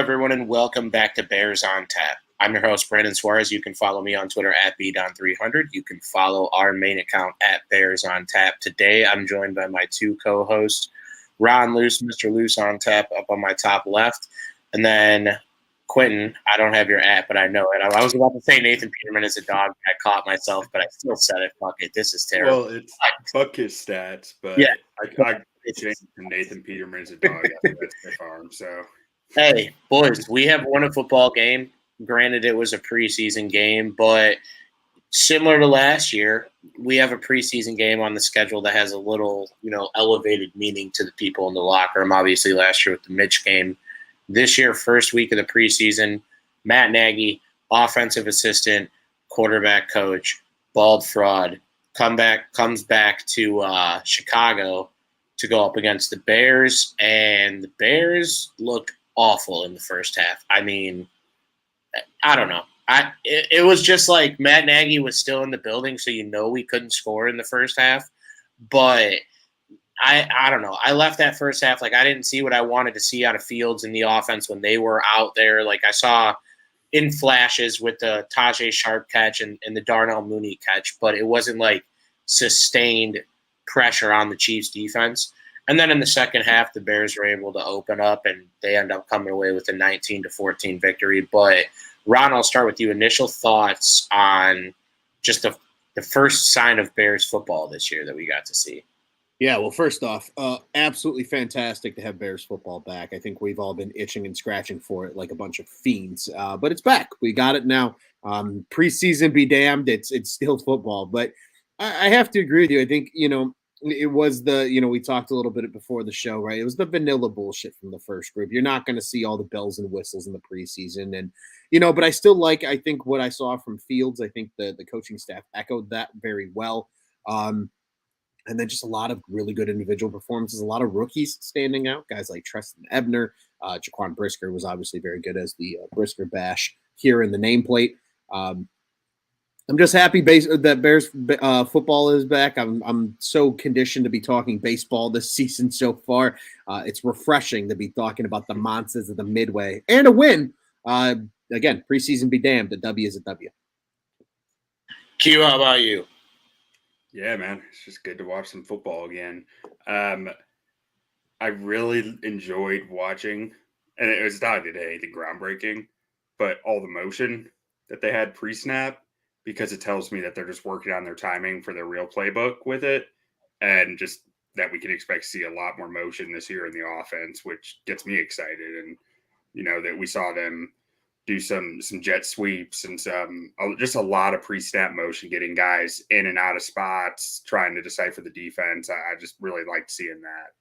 everyone, and welcome back to Bears on Tap. I'm your host, Brandon Suarez. You can follow me on Twitter at Bdon300. You can follow our main account at Bears on Tap. Today, I'm joined by my two co-hosts, Ron Luce, Mr. Luce on Tap, up on my top left, and then Quintin. I don't have your at, but I know it. I was about to say Nathan Peterman is a dog. I caught myself, but I still said it. Fuck it. This is terrible. Well, it's fuck his stats, but Yeah. I changed to Nathan Peterman is a dog after that stiff arm. So, hey, boys, we have won a football game. Granted, it was a preseason game, but similar to last year, we have a preseason game on the schedule that has a little, elevated meaning to the people in the locker room. Obviously, last year with the Mitch game. This year, first week of the preseason, Matt Nagy, offensive assistant, quarterback coach, bald fraud, comes back to Chicago to go up against the Bears, and the Bears looked awful in the first half. I mean, I don't know. It was just like Matt Nagy was still in the building, so we couldn't score in the first half. But I don't know. I left that first half like I didn't see what I wanted to see out of Fields in the offense when they were out there. Like I saw in flashes with the Tajay Sharp catch and the Darnell Mooney catch, but it wasn't like sustained pressure on the Chiefs defense. And then in the second half, the Bears were able to open up, and they end up coming away with a 19-14 victory. But Ron, I'll start with you. Initial thoughts on just the first sign of Bears football this year that we got to see. Yeah, well, first off, absolutely fantastic to have Bears football back. I think we've all been itching and scratching for it like a bunch of fiends, but it's back. We got it now. Preseason be damned, it's still football. But I have to agree with you. I think, it was we talked a little bit before the show, right? It was the vanilla bullshit from the first group. You're not going to see all the bells and whistles in the preseason. And, but I still I think what I saw from Fields, I think the coaching staff echoed that very well. And then just a lot of really good individual performances, a lot of rookies standing out, guys like Treston Ebner. Jaquan Brisker was obviously very good as the Brisker Bash here in the nameplate. I'm just happy that Bears football is back. I'm so conditioned to be talking baseball this season so far. It's refreshing to be talking about the monsters of the Midway and a win. Again, preseason be damned. A W is a W. Q, how about you? Yeah, man, it's just good to watch some football again. I really enjoyed watching, and it was not anything groundbreaking, but all the motion that they had pre-snap, because it tells me that they're just working on their timing for their real playbook with it, and just that we can expect to see a lot more motion this year in the offense, which gets me excited. And, that we saw them do some jet sweeps and just a lot of pre-snap motion, getting guys in and out of spots, trying to decipher the defense. I just really liked seeing that.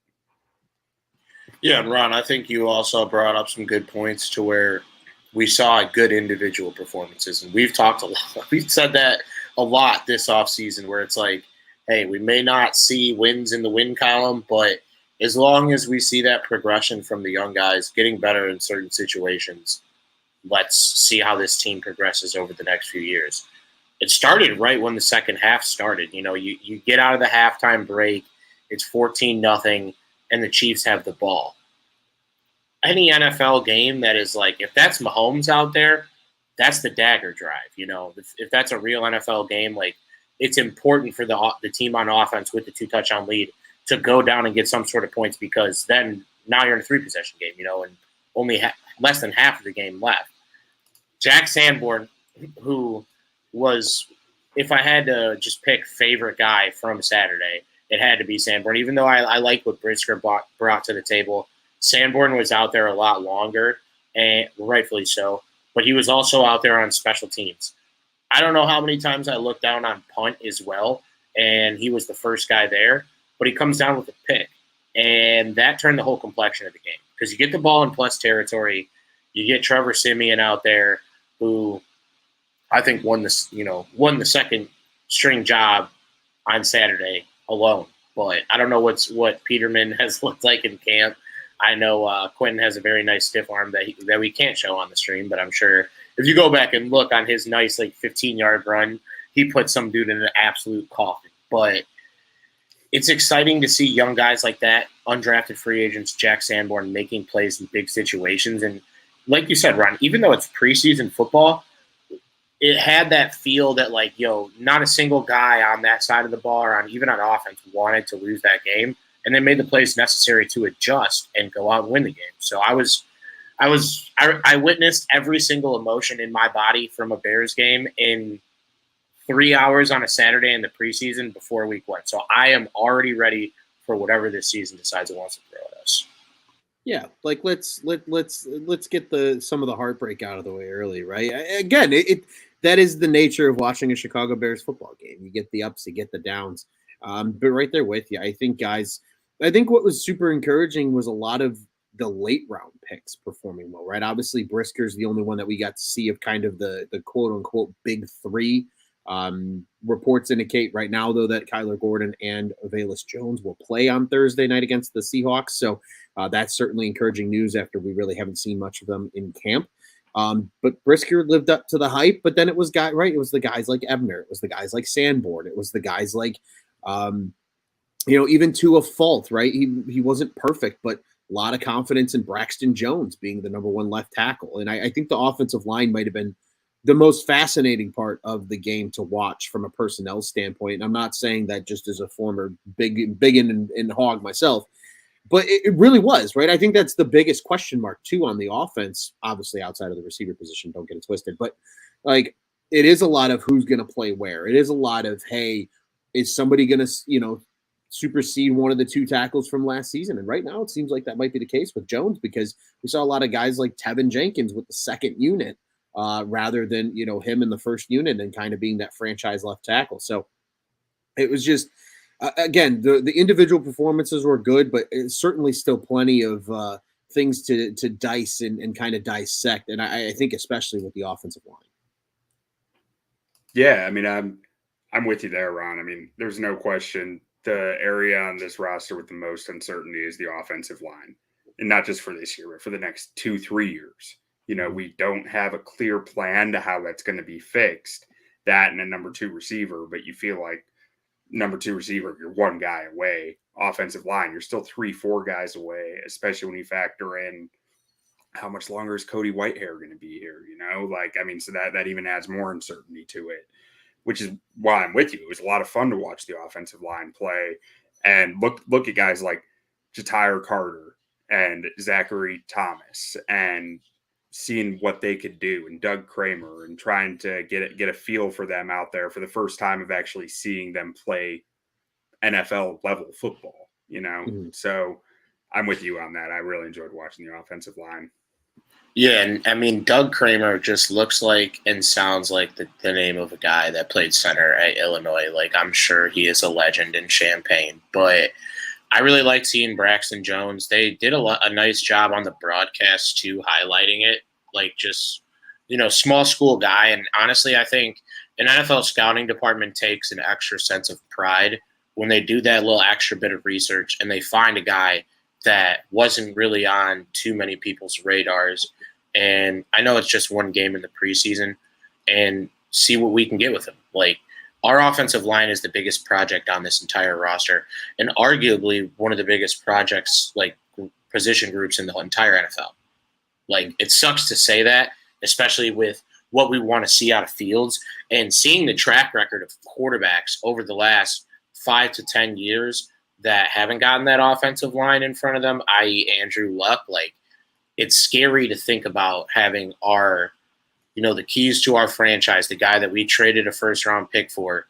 Yeah, and Ron, I think you also brought up some good points to where we saw good individual performances. And we've talked a lot. We've said that a lot this offseason where it's like, hey, we may not see wins in the win column, but as long as we see that progression from the young guys getting better in certain situations, let's see how this team progresses over the next few years. It started right when the second half started. You get out of the halftime break, it's 14-0, and the Chiefs have the ball. Any NFL game that is like, if that's Mahomes out there, that's the dagger drive. If that's a real NFL game, like it's important for the team on offense with the 2-touchdown lead to go down and get some sort of points, because then now you're in a 3-possession game, and only less than half of the game left. Jack Sanborn, who was, if I had to just pick favorite guy from Saturday, it had to be Sanborn. Even though I like what Brisker brought to the table, Sanborn was out there a lot longer, and rightfully so. But he was also out there on special teams. I don't know how many times I looked down on punt as well, and he was the first guy there. But he comes down with a pick, and that turned the whole complexion of the game. Because you get the ball in plus territory, you get Trevor Siemian out there, who I think won the second string job on Saturday alone. But I don't know what Peterman has looked like in camp. I know Quintin has a very nice stiff arm that we can't show on the stream, but I'm sure if you go back and look on his nice 15-yard run, he put some dude in an absolute coffin. But it's exciting to see young guys like that, undrafted free agents, Jack Sanborn, making plays in big situations. And like you said, Ron, even though it's preseason football, it had that feel that, like, not a single guy on that side of the ball or even on offense wanted to lose that game, and they made the plays necessary to adjust and go out and win the game. So I witnessed every single emotion in my body from a Bears game in 3 hours on a Saturday in the preseason before week 1. So I am already ready for whatever this season decides it wants to throw at us. Yeah, like let's get some of the heartbreak out of the way early, right? Again, that is the nature of watching a Chicago Bears football game. You get the ups, you get the downs. But right there with you, I think what was super encouraging was a lot of the late round picks performing well, right? Obviously, Brisker's the only one that we got to see of kind of the quote unquote big three. Reports indicate right now, though, that Kyler Gordon and Velus Jones will play on Thursday night against the Seahawks. So that's certainly encouraging news after we really haven't seen much of them in camp. But Brisker lived up to the hype, but then it was it was the guys like Ebner, it was the guys like Sanborn, it was the guys like even to a fault, right? He wasn't perfect, but a lot of confidence in Braxton Jones being the number 1 left tackle. And I think the offensive line might have been the most fascinating part of the game to watch from a personnel standpoint. And I'm not saying that just as a former big in hog myself, but it really was, right? I think that's the biggest question mark too on the offense, obviously outside of the receiver position, don't get it twisted, but like it is a lot of who's going to play where. It is a lot of, hey, is somebody going to, supersede one of the 2 tackles from last season? And right now it seems like that might be the case with Jones, because we saw a lot of guys like Tevin Jenkins with the second unit rather than, him in the first unit and kind of being that franchise left tackle. So it was just, again, the individual performances were good, but it's certainly still plenty of things to dice and kind of dissect. And I think especially with the offensive line. Yeah, I mean, I'm with you there, Ron. I mean, there's no question the area on this roster with the most uncertainty is the offensive line, and not just for this year, but for the next 2-3 years. We don't have a clear plan to how that's going to be fixed, that and a number 2 receiver, but you feel like number 2 receiver, you're 1 guy away. Offensive line, you're still 3-4 guys away, especially when you factor in how much longer is Cody Whitehair going to be here, so that even adds more uncertainty to it, which is why I'm with you. It was a lot of fun to watch the offensive line play and look at guys like Jatire Carter and Zachary Thomas and seeing what they could do, and Doug Kramer, and trying to get a feel for them out there for the first time of actually seeing them play NFL level football, Mm-hmm. So I'm with you on that. I really enjoyed watching the offensive line. Yeah, and I mean, Doug Kramer just looks like and sounds like the name of a guy that played center at Illinois. Like, I'm sure he is a legend in Champaign, but I really like seeing Braxton Jones. They did a nice job on the broadcast too, highlighting it. Like, just, small school guy. And honestly, I think an NFL scouting department takes an extra sense of pride when they do that little extra bit of research and they find a guy that wasn't really on too many people's radars. And I know it's just 1 game in the preseason, and see what we can get with him. Like, our offensive line is the biggest project on this entire roster, and arguably one of the biggest projects, like position groups in the entire NFL. Like, it sucks to say that, especially with what we want to see out of Fields and seeing the track record of quarterbacks over the last 5 to 10 years that haven't gotten that offensive line in front of them, i.e. Andrew Luck. Like, it's scary to think about having our, the keys to our franchise, the guy that we traded a first-round pick for,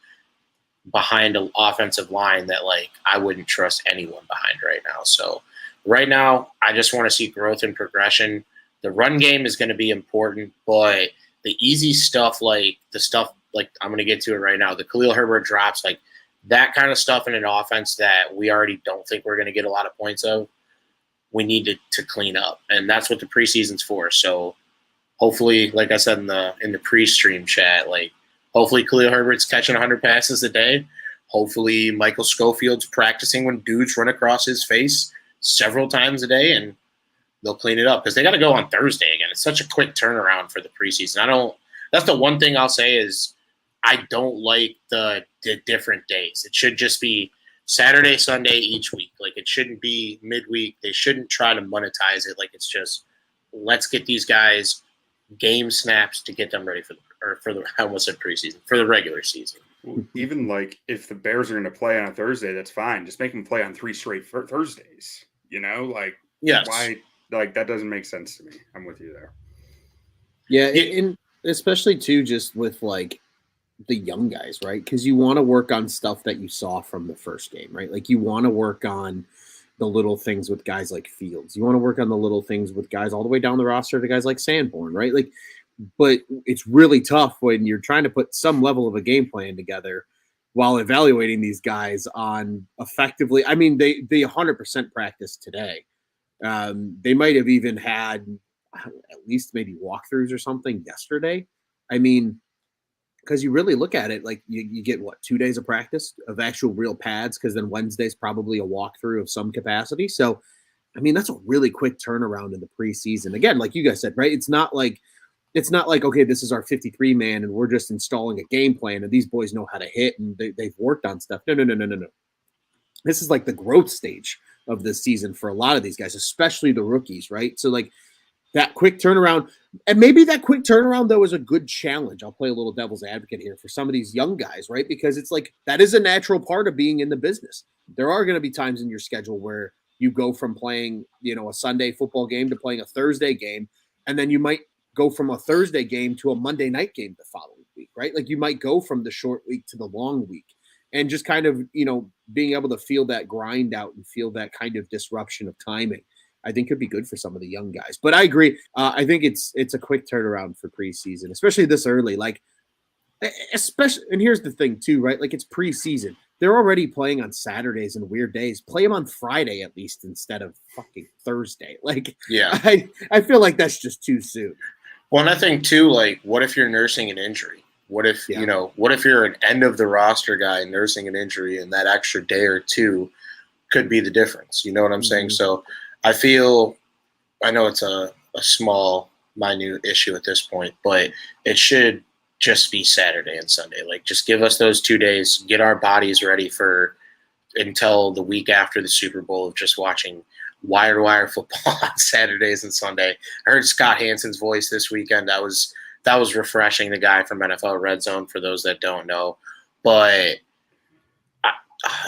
behind an offensive line that, like, I wouldn't trust anyone behind right now. So right now, I just want to see growth and progression. The run game is going to be important, but the easy stuff, like the stuff, like I'm going to get to it right now, the Khalil Herbert drops, like that kind of stuff in an offense that we already don't think we're going to get a lot of points of, we need to clean up. And that's what the preseason's for. So hopefully, like I said in the pre-stream chat, like hopefully Khalil Herbert's catching 100 passes a day. Hopefully Michael Schofield's practicing when dudes run across his face several times a day, and they'll clean it up because they got to go on Thursday again. It's such a quick turnaround for the preseason. That's the one thing I'll say is I don't like the different days. It should just be Saturday, Sunday each week. Like, it shouldn't be midweek. They shouldn't try to monetize it like it's just let's get these guys game snaps to get them ready for the I almost said preseason, for the regular season. Even like if the Bears are going to play on a Thursday, that's fine. Just make them play on 3 straight Thursdays. Like Yes. why? Like that doesn't make sense to me. I'm with you there. Yeah, and especially too, just with like the young guys, right? Because you want to work on stuff that you saw from the first game, right? Like you want to work on the little things with guys like Fields. You want to work on the little things with guys all the way down the roster to guys like Sanborn, right? Like, but it's really tough when you're trying to put some level of a game plan together while evaluating these guys on effectively. I mean, they 100% practiced today. They might have even had at least maybe walkthroughs or something yesterday. I mean, because you really look at it, like you get 2 days of practice of actual real pads, because then Wednesday's probably a walkthrough of some capacity. So, I mean, that's a really quick turnaround in the preseason. Again, like you guys said, right? It's not like, okay, this is our 53 man and we're just installing a game plan and these boys know how to hit and they've worked on stuff. No. This is like the growth stage of this season for a lot of these guys, especially the rookies, right? So like that quick turnaround, and maybe that quick turnaround though is a good challenge. I'll play a little devil's advocate here for some of these young guys, right? Because it's like that is a natural part of being in the business. There are going to be times in your schedule where you go from playing, a Sunday football game to playing a Thursday game, and then you might go from a Thursday game to a Monday night game the following week, right? Like you might go from the short week to the long week, and just kind of, being able to feel that grind out and feel that kind of disruption of timing, I think could be good for some of the young guys. But I agree. I think it's a quick turnaround for preseason, especially this early. Like, especially, and here's the thing too, right? Like it's preseason. They're already playing on Saturdays and weird days. Play them on Friday at least instead of fucking Thursday. Like, yeah, I feel like that's just too soon. Well, and I think too, like, what if you're nursing an injury? What if what if you're an end of the roster guy nursing an injury, and that extra day or two could be the difference? You know what I'm saying? So I know it's a small, minute issue at this point, but it should just be Saturday and Sunday. Like, just give us those 2 days, get our bodies ready until the week after the Super Bowl of just watching wire-to-wire football on Saturdays and Sunday. I heard Scott Hansen's voice this weekend. That was refreshing, the guy from NFL Red Zone, for those that don't know. But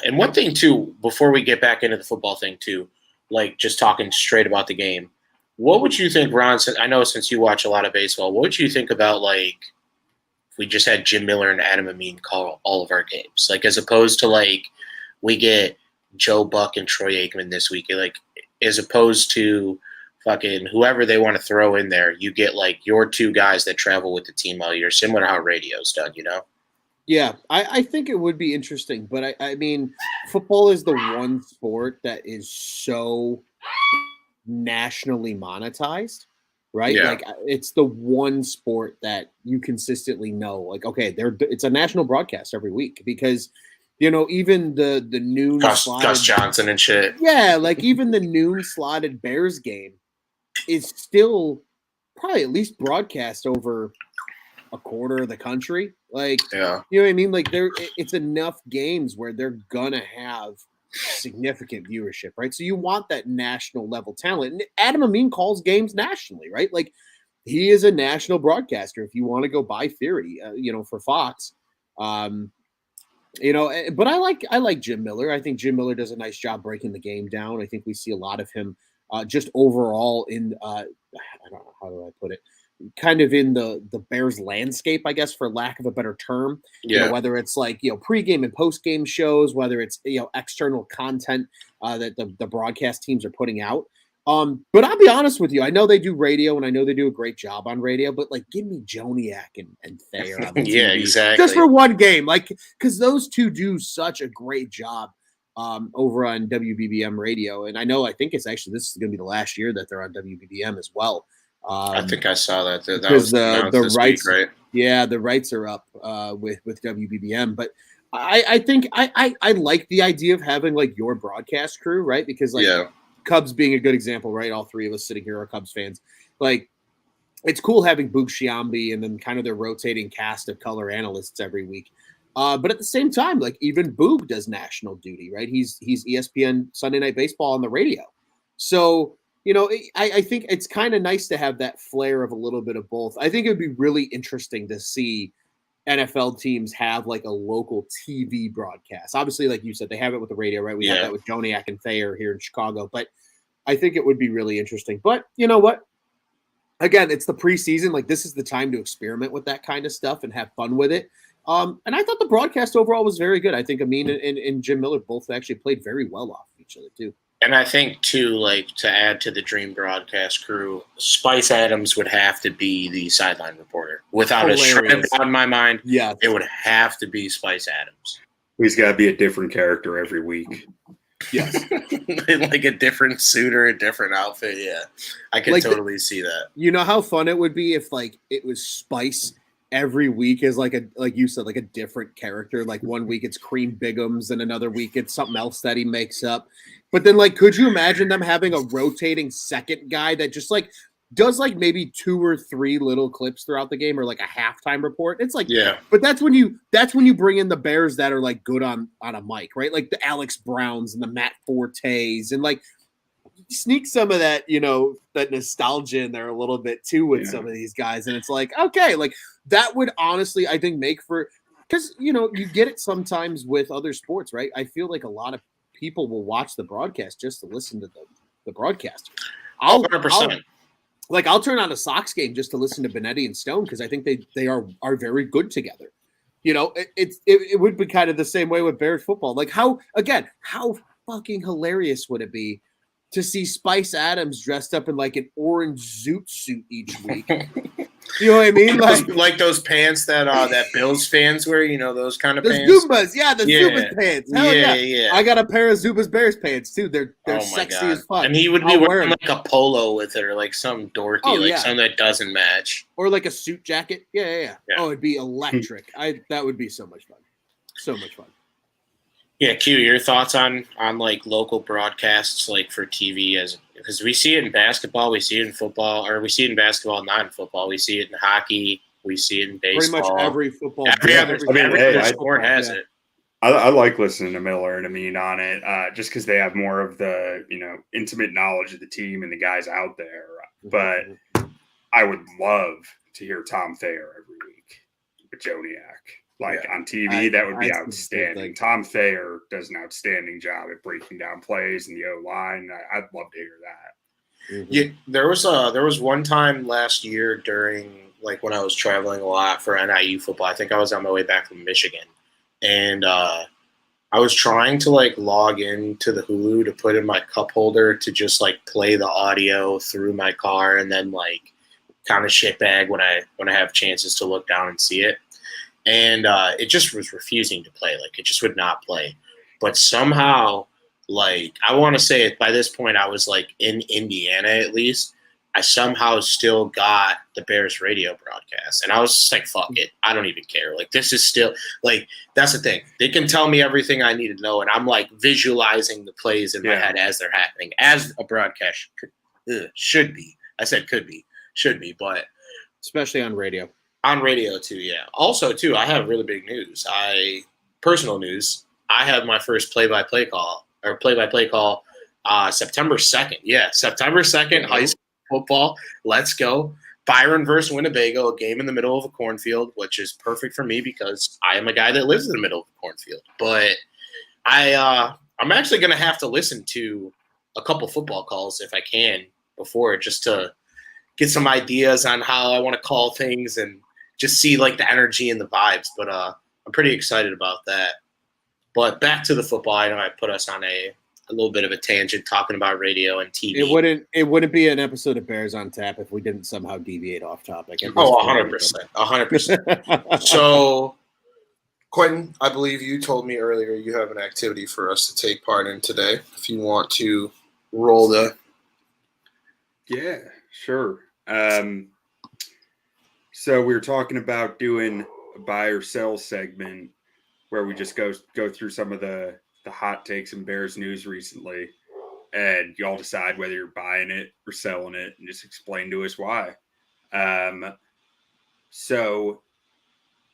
and one thing too, before we get back into the football thing too, like just talking straight about the game, what would you think, Ron? I know since you watch a lot of baseball, what would you think about like if we just had Jim Miller and Adam Amin call all of our games, like as opposed to like we get Joe Buck and Troy Aikman this week, like as opposed to fucking whoever they want to throw in there, you get like your two guys that travel with the team all year, similar to how radio's done, Yeah, I think it would be interesting, but I mean, football is the one sport that is so nationally monetized, right? Yeah. Like it's the one sport that you consistently know, like, okay, it's a national broadcast every week because, even the noon Gus Johnson and shit. Yeah, like even the noon slotted Bears game is still probably at least broadcast over a quarter of the country. Like, yeah. You know what I mean? Like it's enough games where they're gonna have significant viewership, right? So you want that national level talent. And Adam Amin calls games nationally, right? Like he is a national broadcaster. If you want to go by theory, for Fox, but I like Jim Miller. I think Jim Miller does a nice job breaking the game down. I think we see a lot of him just overall in I don't know, how do I put it? Kind of in the Bears landscape, I guess, for lack of a better term. Yeah. Whether it's like, pregame and postgame shows, whether it's, external content that the broadcast teams are putting out. But I'll be honest with you. I know they do radio and I know they do a great job on radio, but like give me Joniak and Thayer on the TV. Yeah, exactly. Just for one game. Like, because those two do such a great job over on WBBM radio. And I think this is going to be the last year that they're on WBBM as well. I think I saw that. That was the rights, week, right? Yeah, the rights are up with WBBM. But I think I like the idea of having like your broadcast crew, right? Because like Cubs being a good example, right? All three of us sitting here are Cubs fans. Like it's cool having Boog Sciambi and then kind of their rotating cast of color analysts every week. But at the same time, like even Boog does national duty, right? He's ESPN Sunday Night Baseball on the radio. So I think it's kind of nice to have that flair of a little bit of both. I think it would be really interesting to see NFL teams have like a local TV broadcast. Obviously, like you said, they have it with the radio, right? We have that with Joniak and Thayer here in Chicago, but I think it would be really interesting. But you know what? Again, it's the preseason. Like, this is the time to experiment with that kind of stuff and have fun with it. And I thought the broadcast overall was very good. I think Amin and Jim Miller both actually played very well off of each other too. And I think too, like, to add to the dream broadcast crew, Spice Adams would have to be the sideline reporter. Without a shred in my mind, it would have to be Spice Adams. He's got to be a different character every week. Yes. Like a different suit or a different outfit. Yeah. I can totally see that. You know how fun it would be if like it was Spice every week is like you said, like a different character. Like one week it's Cream Bigums and another week it's something else that he makes up. But then like, could you imagine them having a rotating second guy that just like does like maybe 2 or 3 little clips throughout the game or like a halftime report? It's like, yeah. But that's when you bring in the Bears that are like good on a mic, right? Like the Alex Browns and the Matt Fortes and like sneak some of that, that nostalgia in there a little bit too with some of these guys. And it's like, okay, like that would honestly, I think, make for, because, you get it sometimes with other sports, right? I feel like a lot of people will watch the broadcast just to listen to the broadcaster. 100%. I'll turn on a Sox game just to listen to Benetti and Stone because I think they are very good together. It would be kind of the same way with Bears football. Like how fucking hilarious would it be to see Spice Adams dressed up in like an orange zoot suit each week? You know what I mean? Like those pants that Bills fans wear, those kind of the pants. Zubas, the Zubas pants. Hell yeah. I got a pair of Zubas Bears pants too. They're sexy as fuck. And he would be wearing like a polo with it or like some dorky, something that doesn't match. Or like a suit jacket. Yeah. Oh, it'd be electric. That would be so much fun. So much fun. Yeah, Q, your thoughts on like local broadcasts like for TV because we see it in basketball, we see it in football, or we see it in basketball, not in football. We see it in hockey, we see it in baseball. Pretty much every football. Every sport has it. I like listening to Miller and Amin on it, just because they have more of the intimate knowledge of the team and the guys out there. But I would love to hear Tom Thayer every week with Joniak. On TV, that would be outstanding. Tom Thayer does an outstanding job at breaking down plays and the O-line. I'd love to hear that. Mm-hmm. Yeah, there was one time last year during like when I was traveling a lot for NIU football. I think I was on my way back from Michigan, and I was trying to like log in to the Hulu to put in my cup holder to just like play the audio through my car, and then like kind of shitbag when I have chances to look down and see it. And it just was refusing to play. Like, it just would not play. But somehow, like, I want to say it by this point, I was, like, in Indiana at least. I somehow still got the Bears radio broadcast. And I was just like, fuck it. I don't even care. Like, this is still – like, that's the thing. They can tell me everything I need to know. And I'm, like, visualizing the plays in my head as they're happening. As a broadcast should be. I said could be. Should be. But – especially on radio. On radio too, yeah. Also too, I have really big news. Personal news. I have my first play-by-play call September 2nd. Yeah, September 2nd, high school football. Let's go. Byron versus Winnebago, a game in the middle of a cornfield, which is perfect for me because I am a guy that lives in the middle of a cornfield. But I'm actually going to have to listen to a couple football calls if I can before, just to get some ideas on how I want to call things and just see like the energy and the vibes, but I'm pretty excited about that. But back to the football. I know I put us on a little bit of a tangent talking about radio and TV. It wouldn't be an episode of Bears on Tap if we didn't somehow deviate off topic. 100%. So, Quintin, I believe you told me earlier you have an activity for us to take part in today. If you want to roll the. Yeah, sure. So we were talking about doing a buy or sell segment where we just go through some of the hot takes in Bears news recently, and you all decide whether you're buying it or selling it, and just explain to us why. So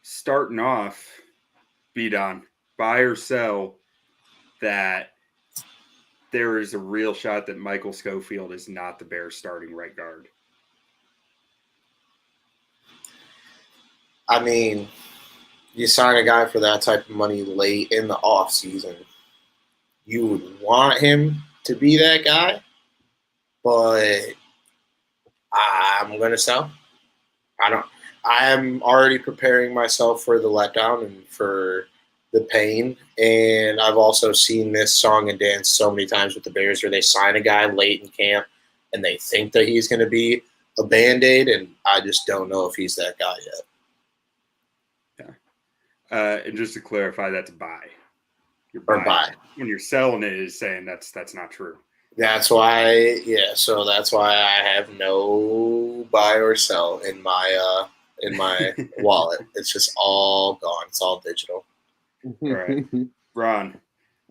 starting off, Bdon, buy or sell that there is a real shot that Michael Schofield is not the Bears starting right guard? I mean, you sign a guy for that type of money late in the offseason. You would want him to be that guy, but I'm going to sell. I'm already preparing myself for the letdown and for the pain. And I've also seen this song and dance so many times with the Bears where they sign a guy late in camp and they think that he's going to be a Band-Aid, and I just don't know if he's that guy yet. Yeah. And just to clarify, that's buy. Buy. When you're selling it, is saying that's not true. That's why, so that's why I have no buy or sell in my wallet. It's just all gone. It's all digital. All right. Ron,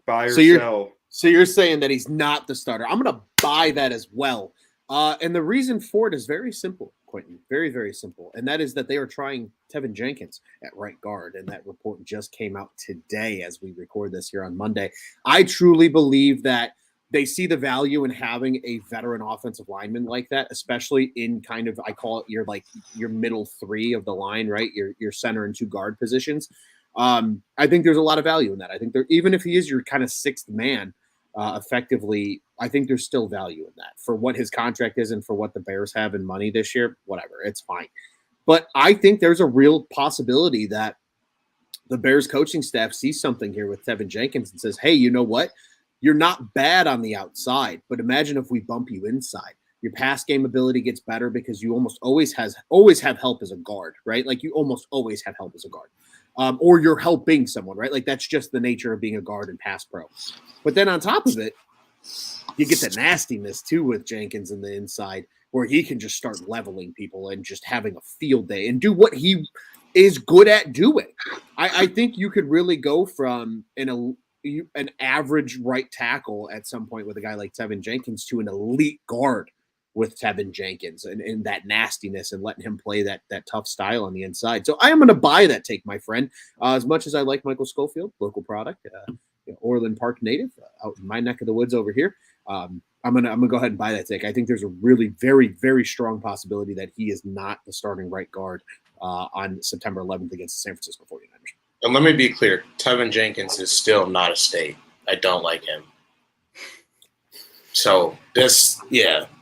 buy or sell? So you're saying that he's not the starter. I'm going to buy that as well. And the reason for it is very simple, Quintin. Very, very simple. And that is that they are trying Tevin Jenkins at right guard. And that report just came out today as we record this here on Monday. I truly believe that they see the value in having a veteran offensive lineman like that, especially in kind of, I call it your middle three of the line, right? Your center and two guard positions. I think there's a lot of value in that. I think even if he is your kind of sixth man, effectively, I think there's still value in that for what his contract is and for what the Bears have in money this year. Whatever, it's fine. But I think there's a real possibility that the Bears coaching staff sees something here with Tevin Jenkins and says, hey, you know what? You're not bad on the outside, but imagine if we bump you inside. Your pass game ability gets better because you almost always have help as a guard, right? Like you almost always have help as a guard. Or you're helping someone, right? Like that's just the nature of being a guard and pass pro. But then on top of it, you get the nastiness too with Jenkins in the inside where he can just start leveling people and just having a field day and do what he is good at doing. I think you could really go from an average right tackle at some point with a guy like Tevin Jenkins to an elite guard with Tevin Jenkins and that nastiness and letting him play that tough style on the inside. So I am going to buy that take, my friend. As much as I like Michael Schofield, local product, Orland Park native, out in my neck of the woods over here, I'm gonna go ahead and buy that take. I think there's a really very, very strong possibility that he is not the starting right guard on September 11th against the San Francisco 49ers. And let me be clear, Tevin Jenkins is still not a state. I don't like him. So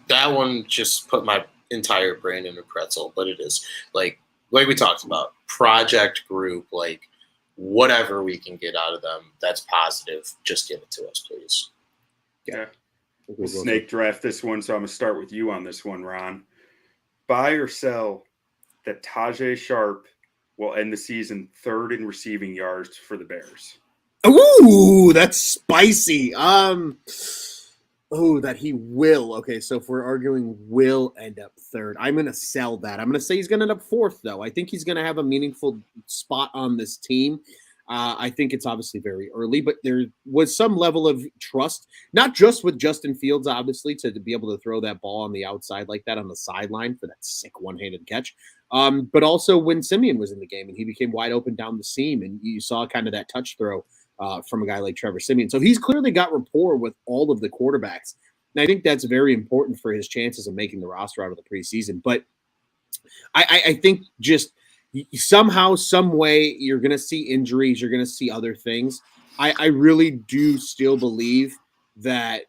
that one just put my entire brain in a pretzel, but it is like we talked about, project group, like whatever we can get out of them that's positive, just give it to us, please. Yeah. We'll snake draft this one, so I'm going to start with you on this one, Ron. Buy or sell that Tajay Sharp will end the season third in receiving yards for the Bears? Ooh, that's spicy. That he will. Okay, so if we're arguing will end up third, I'm going to sell that. I'm going to say he's going to end up fourth, though. I think he's going to have a meaningful spot on this team. I think it's obviously very early, but there was some level of trust, not just with Justin Fields, obviously, to be able to throw that ball on the outside like that on the sideline for that sick one-handed catch. But also when Simeon was in the game and he became wide open down the seam and you saw kind of that touch throw from a guy like Trevor Simeon. So he's clearly got rapport with all of the quarterbacks. And I think that's very important for his chances of making the roster out of the preseason. But I think just somehow, some way, you're going to see injuries. You're going to see other things. I really do still believe that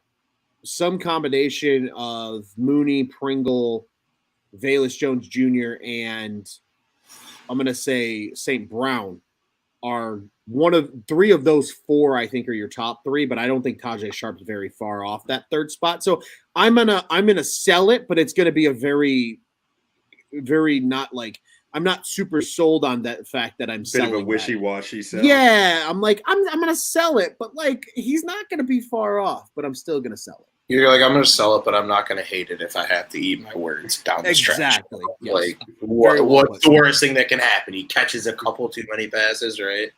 some combination of Mooney, Pringle, Velus Jones Jr., and I'm going to say St. Brown are one of three of those four, I think, are your top three, but I don't think Tajay Sharp's very far off that third spot. So I'm gonna sell it, but it's gonna be a very, very not like I'm not super sold on that fact that I'm selling. Bit of a wishy-washy sell. Yeah, I'm gonna sell it, but like he's not gonna be far off, but I'm still gonna sell it. You're like, I'm going to sell it, but I'm not going to hate it if I have to eat my words down the stretch. Exactly. Yes. Like, what's the worst thing that can happen? He catches a couple too many passes, right?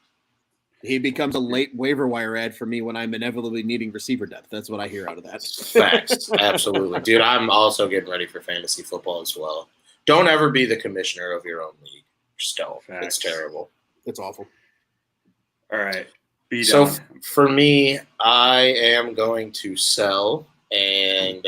He becomes a late waiver wire ad for me when I'm inevitably needing receiver depth. That's what I hear out of that. Facts. Absolutely. Dude, I'm also getting ready for fantasy football as well. Don't ever be the commissioner of your own league. Just don't. It's terrible. It's awful. All right. So Bdon. for me, I am going to sell, and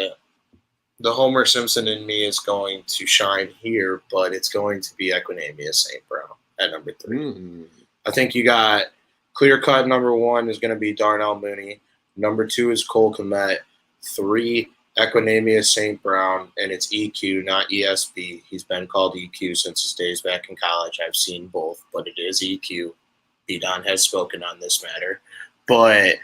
the Homer Simpson in me is going to shine here, but it's going to be Equinemius St. Brown at number 3. I think you got clear-cut number 1 is going to be Darnell Mooney. Number 2 is Cole Kmet. 3, Equinemius St. Brown, and it's EQ, not ESB. He's been called EQ since his days back in college. I've seen both, but it is EQ. Bdon has spoken on this matter. But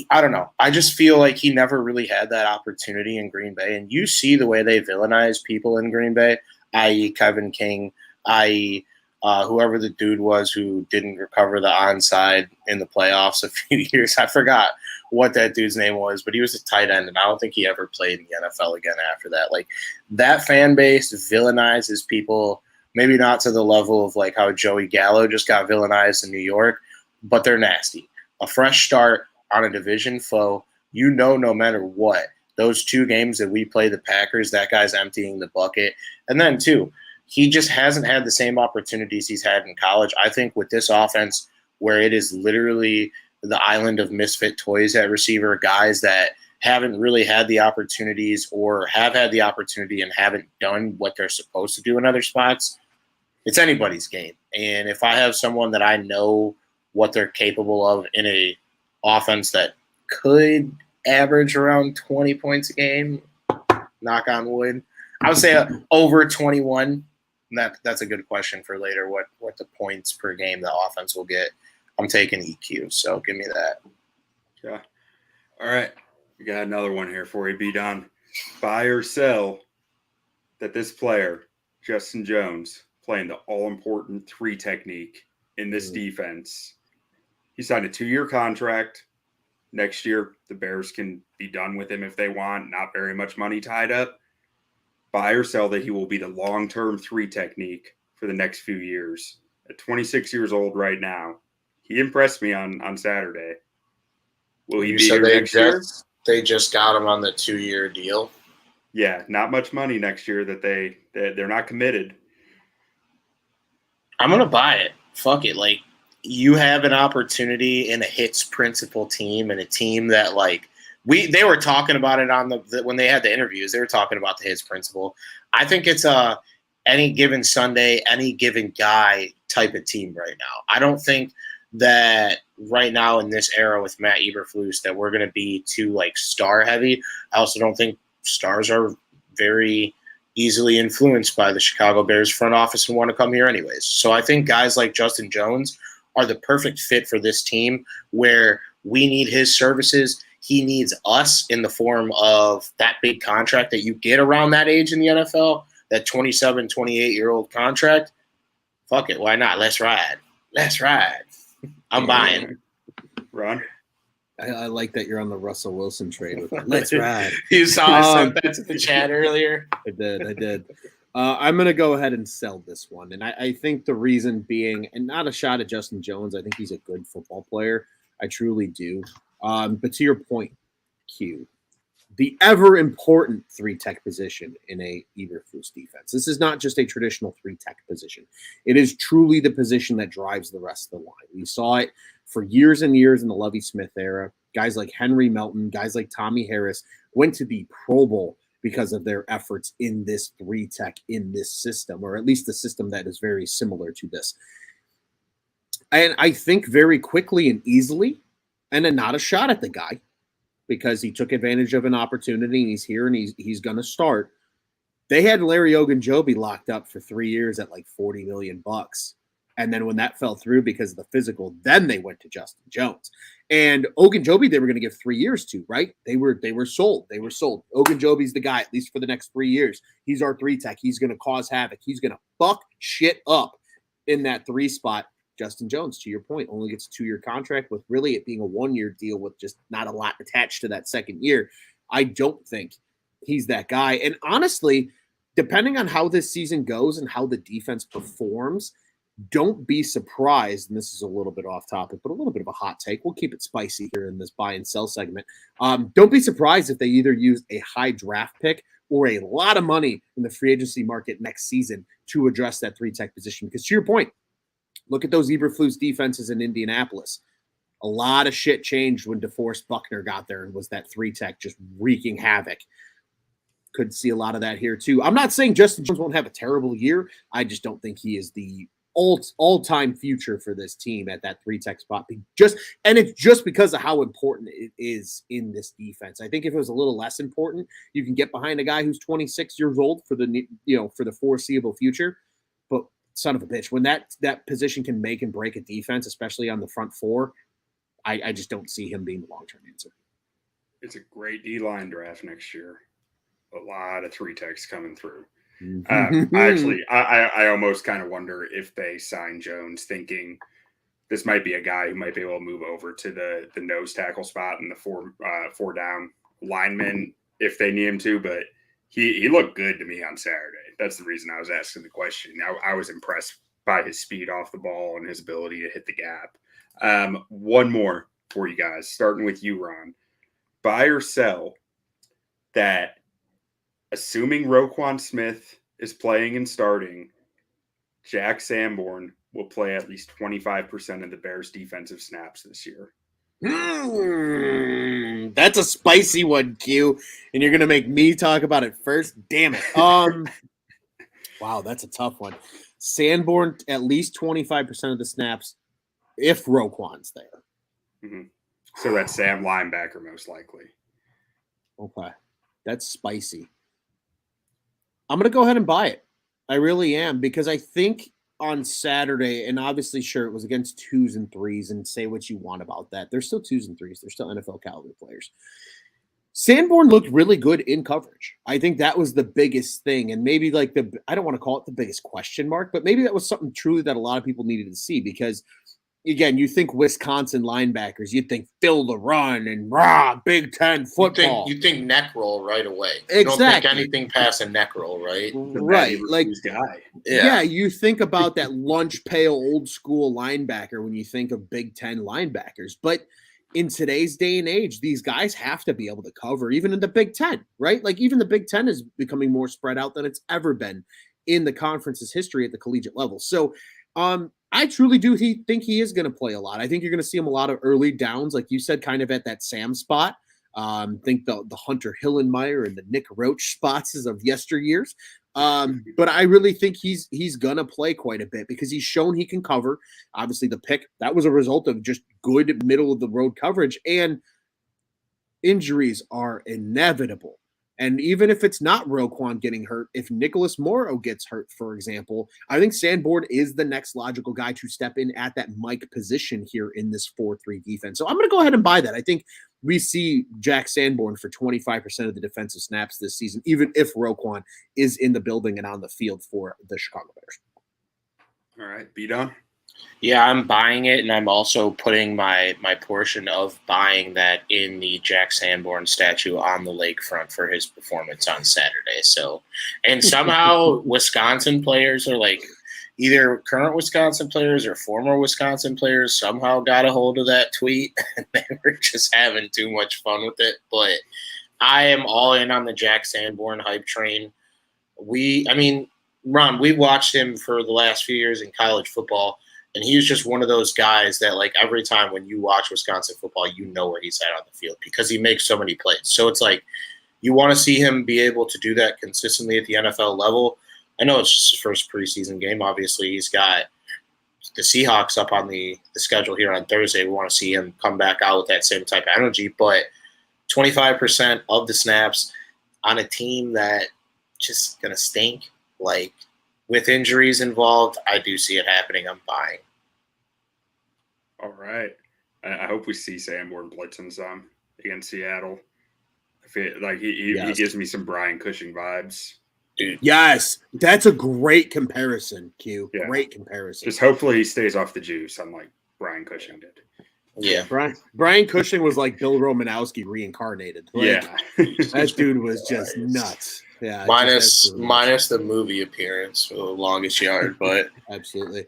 I don't know. I just feel like he never really had that opportunity in Green Bay. And you see the way they villainize people in Green Bay, i.e. Kevin King, i.e. Whoever the dude was who didn't recover the onside in the playoffs a few years. I forgot what that dude's name was, but he was a tight end, and I don't think he ever played in the NFL again after that. Like, that fan base villainizes people, maybe not to the level of like how Joey Gallo just got villainized in New York, but they're nasty. A fresh start on a division foe, no matter what, those 2 games that we play the Packers, that guy's emptying the bucket. And then, too, he just hasn't had the same opportunities he's had in college. I think with this offense, where it is literally the island of misfit toys at receiver, guys that haven't really had the opportunities or have had the opportunity and haven't done what they're supposed to do in other spots, it's anybody's game. And if I have someone that I know what they're capable of in a offense that could average around 20 points a game, knock on wood, I would say over 21. That's a good question for later, what the points per game the offense will get. I'm taking EQ, so give me that. Yeah. All right. We got another one here for you, Bdon. Buy or sell that this player, Justin Jones, playing the all-important 3 technique in this defense. He signed a 2-year contract. Next year, the Bears can be done with him if they want. Not very much money tied up. Buy or sell that he will be the long-term 3 technique for the next few years. At 26 years old right now, he impressed me on Saturday. Will he be here next year? They just got him on the 2-year deal. Yeah, not much money next year that they're not committed. I'm gonna buy it. Fuck it. Like, you have an opportunity in a hits principal team and a team that like they were talking about it on when they had the interviews. They were talking about the hits principle. I think it's any given Sunday, any given guy type of team right now. I don't think that right now in this era with Matt Eberflus that we're going to be too like star heavy. I also don't think stars are very easily influenced by the Chicago Bears front office and want to come here anyways. So I think guys like Justin Jones are the perfect fit for this team where we need his services. He needs us in the form of that big contract that you get around that age in the NFL, that 27, 28-year-old contract. Fuck it. Why not? Let's ride. Let's ride. I'm buying. Ron? I like that you're on the Russell Wilson trade with it. Let's ride. You saw I sent that to the chat earlier. I did. I'm going to go ahead and sell this one. And I think the reason being, and not a shot at Justin Jones, I think he's a good football player. I truly do. But to your point, Q, the ever important 3-tech position in a Eberflus defense. This is not just a traditional 3-tech position. It is truly the position that drives the rest of the line. We saw it for years and years in the Lovie Smith era. Guys like Henry Melton, guys like Tommy Harris went to the Pro Bowl because of their efforts in this 3-tech, in this system, or at least the system that is very similar to this. And I think very quickly and easily, and not a shot at the guy, because he took advantage of an opportunity and he's here and he's going to start. They had Larry Ogunjobi locked up for 3 years at like $40 million. And then when that fell through because of the physical, then they went to Justin Jones. And Ogunjobi, they were going to give 3 years to, right? They were sold. They were sold. Ogunjobi's the guy, at least for the next 3 years. He's our 3-tech. He's going to cause havoc. He's going to fuck shit up in that 3 spot. Justin Jones, to your point, only gets a 2-year contract with really it being a 1-year deal with just not a lot attached to that second year. I don't think he's that guy. And honestly, depending on how this season goes and how the defense performs, don't be surprised, and this is a little bit off topic, but a little bit of a hot take. We'll keep it spicy here in this buy and sell segment. Don't be surprised if they either use a high draft pick or a lot of money in the free agency market next season to address that 3-tech position. Because to your point, look at those Eberflus defenses in Indianapolis. A lot of shit changed when DeForest Buckner got there and was that 3-tech just wreaking havoc. Could see a lot of that here too. I'm not saying Justin Jones won't have a terrible year. I just don't think he is the all-time future for this team at that 3-tech spot. And it's just because of how important it is in this defense. I think if it was a little less important, you can get behind a guy who's 26 years old for the foreseeable future. But son of a bitch, when that position can make and break a defense, especially on the front four, I just don't see him being the long-term answer. It's a great D-line draft next year. A lot of 3-techs coming through. I almost kind of wonder if they sign Jones thinking this might be a guy who might be able to move over to the nose tackle spot and the four down lineman if they need him to, but he looked good to me on Saturday. That's the reason I was asking the question. I was impressed by his speed off the ball and his ability to hit the gap. One more for you guys, starting with you, Ron. Buy or sell that, assuming Roquan Smith is playing and starting, Jack Sanborn will play at least 25% of the Bears' defensive snaps this year. That's a spicy one, Q. And you're going to make me talk about it first? Damn it. Wow, that's a tough one. Sanborn, at least 25% of the snaps if Roquan's there. Mm-hmm. So that's Sam linebacker most likely. Okay. That's spicy. I'm going to go ahead and buy it. I really am, because I think on Saturday, and obviously, sure, it was against 2s and 3s, and say what you want about that. They're still 2s and 3s. They're still NFL caliber players. Sanborn looked really good in coverage. I think that was the biggest thing, and maybe I don't want to call it the biggest question mark, but maybe that was something truly that a lot of people needed to see, because again, you think Wisconsin linebackers, you think Phil the Run and Big Ten football. You think neck roll right away. Exactly. You don't think anything past a neck roll, right? Right. Like, guy. Yeah, you think about that lunch pail old school linebacker when you think of Big Ten linebackers. But in today's day and age, these guys have to be able to cover, even in the Big Ten, right? Like, even the Big Ten is becoming more spread out than it's ever been in the conference's history at the collegiate level. So, I truly do think he is going to play a lot. I think you're going to see him a lot of early downs, like you said, kind of at that Sam spot. Think the Hunter Hillenmeyer and the Nick Roach spots as of yesteryears. But I really think he's going to play quite a bit because he's shown he can cover. Obviously, the pick, that was a result of just good middle-of-the-road coverage. And injuries are inevitable. And even if it's not Roquan getting hurt, if Nicholas Morrow gets hurt, for example, I think Sanborn is the next logical guy to step in at that Mike position here in this 4-3 defense. So I'm going to go ahead and buy that. I think we see Jack Sanborn for 25% of the defensive snaps this season, even if Roquan is in the building and on the field for the Chicago Bears. All right, Bdon. Yeah, I'm buying it, and I'm also putting my portion of buying that in the Jack Sanborn statue on the lakefront for his performance on Saturday. So, and somehow Wisconsin players are like either current Wisconsin players or former Wisconsin players somehow got a hold of that tweet, and they were just having too much fun with it. But I am all in on the Jack Sanborn hype train. Ron, we watched him for the last few years in college football. And he was just one of those guys that, like, every time when you watch Wisconsin football, you know where he's at on the field because he makes so many plays. So it's like you want to see him be able to do that consistently at the NFL level. I know it's just his first preseason game. Obviously, he's got the Seahawks up on the schedule here on Thursday. We want to see him come back out with that same type of energy. But 25% of the snaps on a team that just going to stink, like, with injuries involved, I do see it happening. I'm buying. All right. I hope we see Sanborn blitzing some against Seattle. I feel like he gives me some Brian Cushing vibes. Dude. Yes, that's a great comparison, Q. Yeah. Great comparison. Just hopefully he stays off the juice, unlike Brian Cushing did. Yeah. Brian Cushing was like Bill Romanowski reincarnated. Like, that dude was just nuts. Yeah, minus the movie appearance for the longest yard, but absolutely.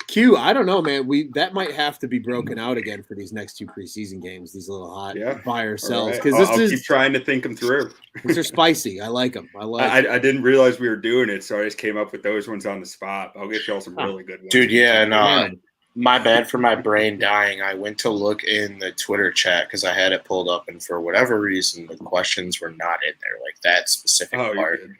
Q, I don't know, man. That might have to be broken out again for these next 2 preseason games. These little hot buy or sells, because I'll keep trying to think them through. These are spicy. I like them. I didn't realize we were doing it, so I just came up with those ones on the spot. I'll get y'all some really good ones. Dude, yeah, no. My bad for my brain dying. I went to look in the Twitter chat because I had it pulled up, and for whatever reason, the questions were not in there, like that specific Oh, part. you're good.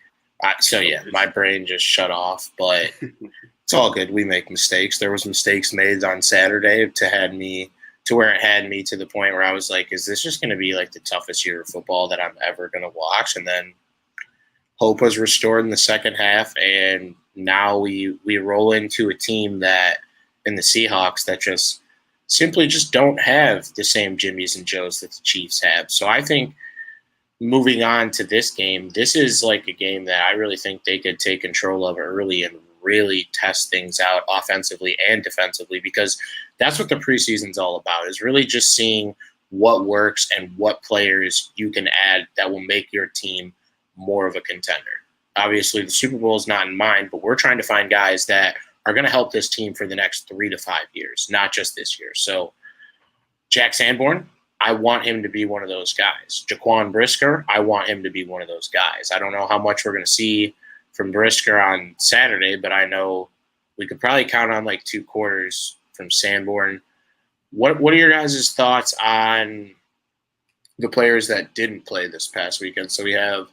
So yeah, my brain just shut off, but it's all good. We make mistakes. There was mistakes made on Saturday to where it had me to the point where I was like, is this just going to be like the toughest year of football that I'm ever going to watch? And then hope was restored in the second half, and now we roll into a team that in the Seahawks that just simply just don't have the same Jimmies and Joes that the Chiefs have. So I think moving on to this game, this is like a game that I really think they could take control of early and really test things out offensively and defensively, because that's what the preseason's all about, is really just seeing what works and what players you can add that will make your team more of a contender. Obviously, the Super Bowl is not in mind, but we're trying to find guys that are going to help this team for the next 3 to 5 years, not just this year. So Jack Sanborn, I want him to be one of those guys. Jaquan Brisker, I want him to be one of those guys. I don't know how much we're going to see from Brisker on Saturday, but I know we could probably count on like 2 quarters from Sanborn. What are your guys' thoughts on the players that didn't play this past weekend? So we have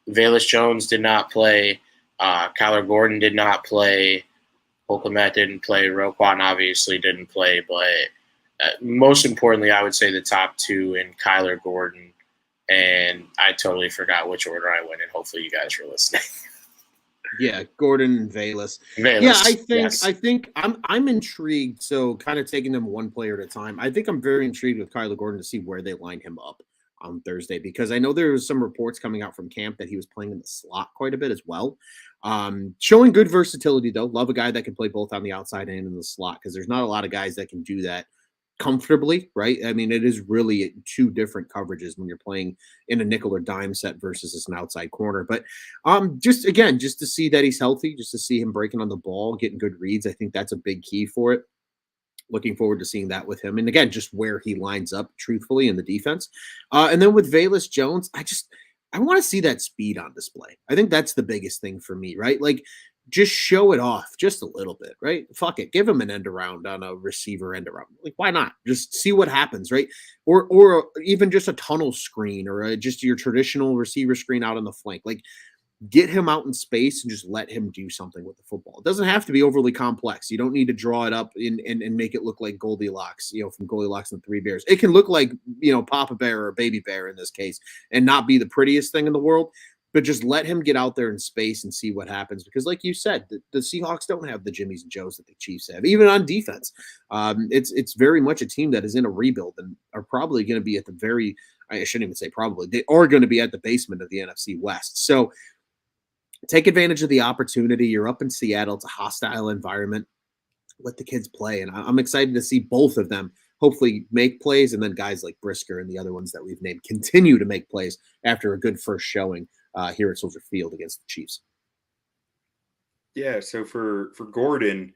Velus Jones did not play. Kyler Gordon did not play. Holcomb didn't play. Roquan obviously didn't play, but most importantly, I would say the top 2 in Kyler Gordon, and I totally forgot which order I went in. Hopefully, you guys were listening. Yeah, Gordon and Velus. Velus, Yeah, I think I'm intrigued. So, kind of taking them one player at a time. I think I'm very intrigued with Kyler Gordon to see where they line him up on Thursday, because I know there was some reports coming out from camp that he was playing in the slot quite a bit as well. Showing good versatility though. Love a guy that can play both on the outside and in the slot, because there's not a lot of guys that can do that comfortably, right? I mean, it is really 2 different coverages when you're playing in a nickel or dime set versus as an outside corner. But just to see that he's healthy, just to see him breaking on the ball, getting good reads, I think that's a big key for it. Looking forward to seeing that with him. And again, just where he lines up truthfully in the defense. And then with Velus Jones, I want to see that speed on display. I think that's the biggest thing for me, right? Like, just show it off just a little bit, right? Fuck it. Give him an end around on a receiver end around. Like, why not? Just see what happens, right? Or even just a tunnel screen, or just your traditional receiver screen out on the flank. Like, get him out in space and just let him do something with the football. It doesn't have to be overly complex. You don't need to draw it up and make it look like Goldilocks, from Goldilocks and the Three Bears. It can look like, Papa Bear or Baby Bear in this case, and not be the prettiest thing in the world. But just let him get out there in space and see what happens. Because like you said, the Seahawks don't have the Jimmies and Joes that the Chiefs have, even on defense. It's very much a team that is in a rebuild and are probably going to be at I shouldn't even say probably, they are going to be at the basement of the NFC West. So take advantage of the opportunity. You're up in Seattle. It's a hostile environment. Let the kids play. And I'm excited to see both of them hopefully make plays. And then guys like Brisker and the other ones that we've named continue to make plays after a good first showing here at Soldier Field against the Chiefs. Yeah, so for Gordon,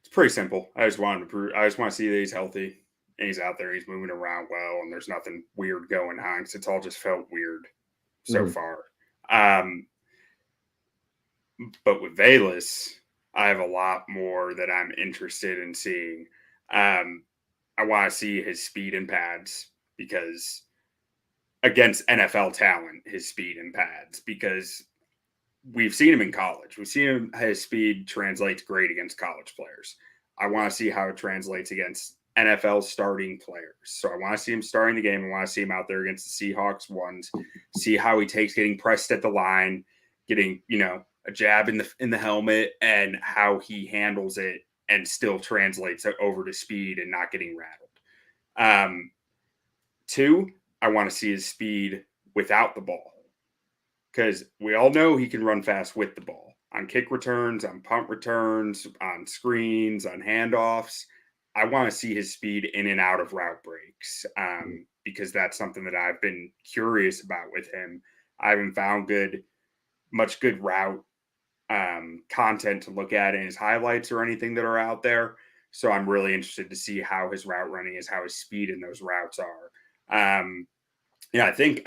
it's pretty simple. I just want to see that he's healthy and he's out there, he's moving around well, and there's nothing weird going on, because it's all just felt weird so far. But with Velus, I have a lot more that I'm interested in seeing. I want to see his speed and pads, because against NFL talent, his speed and pads, because we've seen him in college. We've seen him, his speed translates great against college players. I want to see how it translates against NFL starting players. So I want to see him starting the game. I want to see him out there against the Seahawks ones, see how he takes getting pressed at the line, getting, a jab in the helmet, and how he handles it and still translates it over to speed and not getting rattled. 2, I want to see his speed without the ball, because we all know he can run fast with the ball on kick returns, on punt returns, on screens, on handoffs. I want to see his speed in and out of route breaks, because that's something that I've been curious about with him. I haven't found much good route content to look at in his highlights or anything that are out there. So I'm really interested to see how his route running is, how his speed in those routes are. I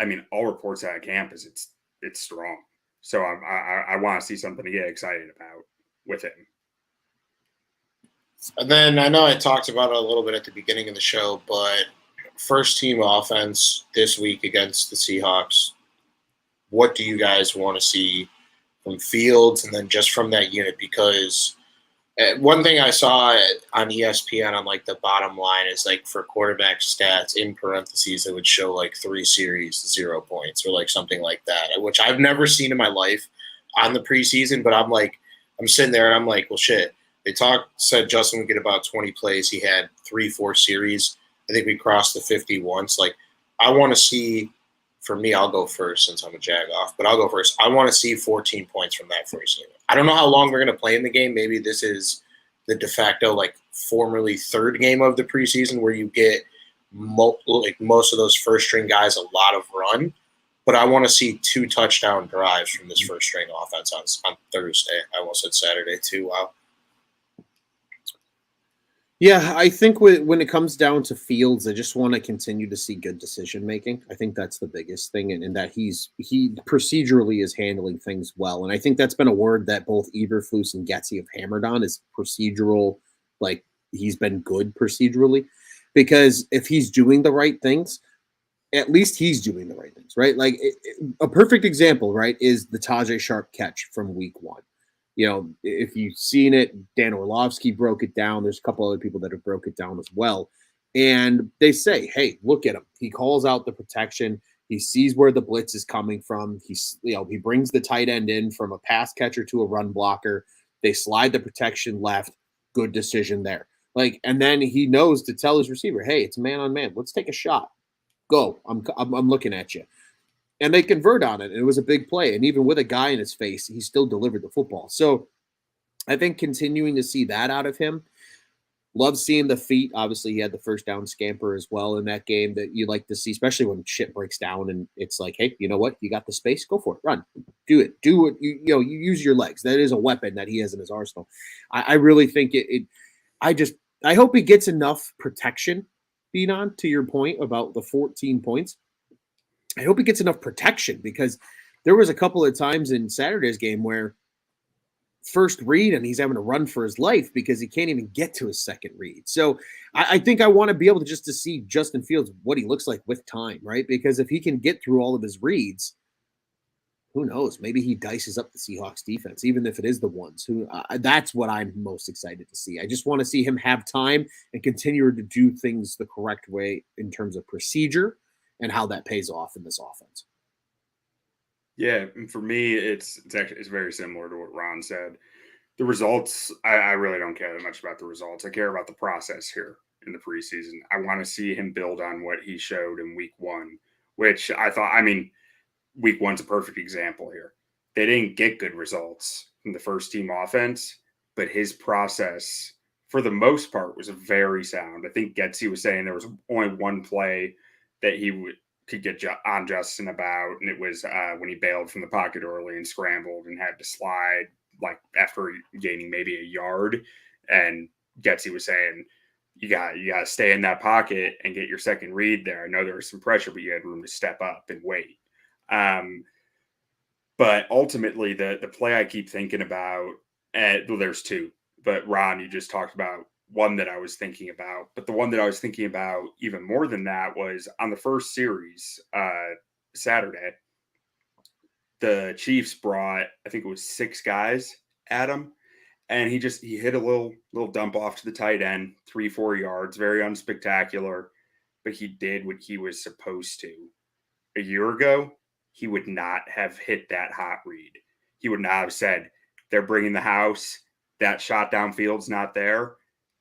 mean, all reports out of camp is it's strong. So I want to see something to get excited about with him. And then I know I talked about it a little bit at the beginning of the show, but first team offense this week against the Seahawks. What do you guys want to see from Fields and then just from that unit? Because one thing I saw on ESPN on like the bottom line is like for quarterback stats in parentheses, it would show like 3 series, 0 points or like something like that, which I've never seen in my life on the preseason. But I'm sitting there and I'm like, well, shit. They said Justin would get about 20 plays. He had 3-4 series. I think we crossed the 50 once. Like, I want to see, for me, I'll go first since I'm a jag off, but I'll go first. I want to see 14 points from that first unit. I don't know how long we're going to play in the game. Maybe this is the de facto, like, formerly third game of the preseason where you get most of those first string guys a lot of run. But I want to see 2 touchdown drives from this first string offense on Thursday. I almost said Saturday too. Wow. Yeah, I think when it comes down to Fields, I just want to continue to see good decision making. I think that's the biggest thing, and that he procedurally is handling things well. And I think that's been a word that both Eberflus and Getsy have hammered on is procedural. Like, he's been good procedurally, because if he's doing the right things, at least he's doing the right things, right? Like a perfect example, right, is the Tajay Sharp catch from week 1. You know, if you've seen it, Dan Orlovsky broke it down. There's a couple other people that have broke it down as well. And they say, hey, look at him. He calls out the protection. He sees where the blitz is coming from. He brings the tight end in from a pass catcher to a run blocker. They slide the protection left. Good decision there. Like, and then he knows to tell his receiver, hey, it's man on man. Let's take a shot. Go. I'm looking at you. And they convert on it. And it was a big play. And even with a guy in his face, he still delivered the football. So I think continuing to see that out of him. Love seeing the feet. Obviously, he had the first down scamper as well in that game that you like to see, especially when shit breaks down and it's like, hey, you know what? You got the space. Go for it. Run. Do it. Do it. You use your legs. That is a weapon that he has in his arsenal. I really think I hope he gets enough protection, Bdon, to your point about the 14 points. I hope he gets enough protection, because there was a couple of times in Saturday's game where first read and he's having to run for his life because he can't even get to his second read. So I think I want to be able to see Justin Fields, what he looks like with time, right? Because if he can get through all of his reads, who knows? Maybe he dices up the Seahawks defense, even if it is the ones. That's what I'm most excited to see. I just want to see him have time and continue to do things the correct way in terms of procedure and how that pays off in this offense. Yeah, and for me, it's very similar to what Ron said. The results, I really don't care that much about the results. I care about the process here in the preseason. I want to see him build on what he showed in week 1, which week 1's a perfect example here. They didn't get good results from the first team offense, but his process, for the most part, was very sound. I think Getsy was saying there was only one play that he could get on Justin about, and it was when he bailed from the pocket early and scrambled and had to slide like after gaining maybe a yard. And Getsy was saying, you got to stay in that pocket and get your second read there. I know there was some pressure, but you had room to step up and wait. But ultimately, the play I keep thinking about, there's 2, but Ron, you just talked about one that I was thinking about, but the one that I was thinking about even more than that was on the first series, Saturday, the Chiefs brought, I think it was 6 guys at him, and he hit a little dump off to the tight end, 3-4 yards, very unspectacular, but he did what he was supposed to. A year ago, he would not have hit that hot read. He would not have said, they're bringing the house, that shot downfield's not there,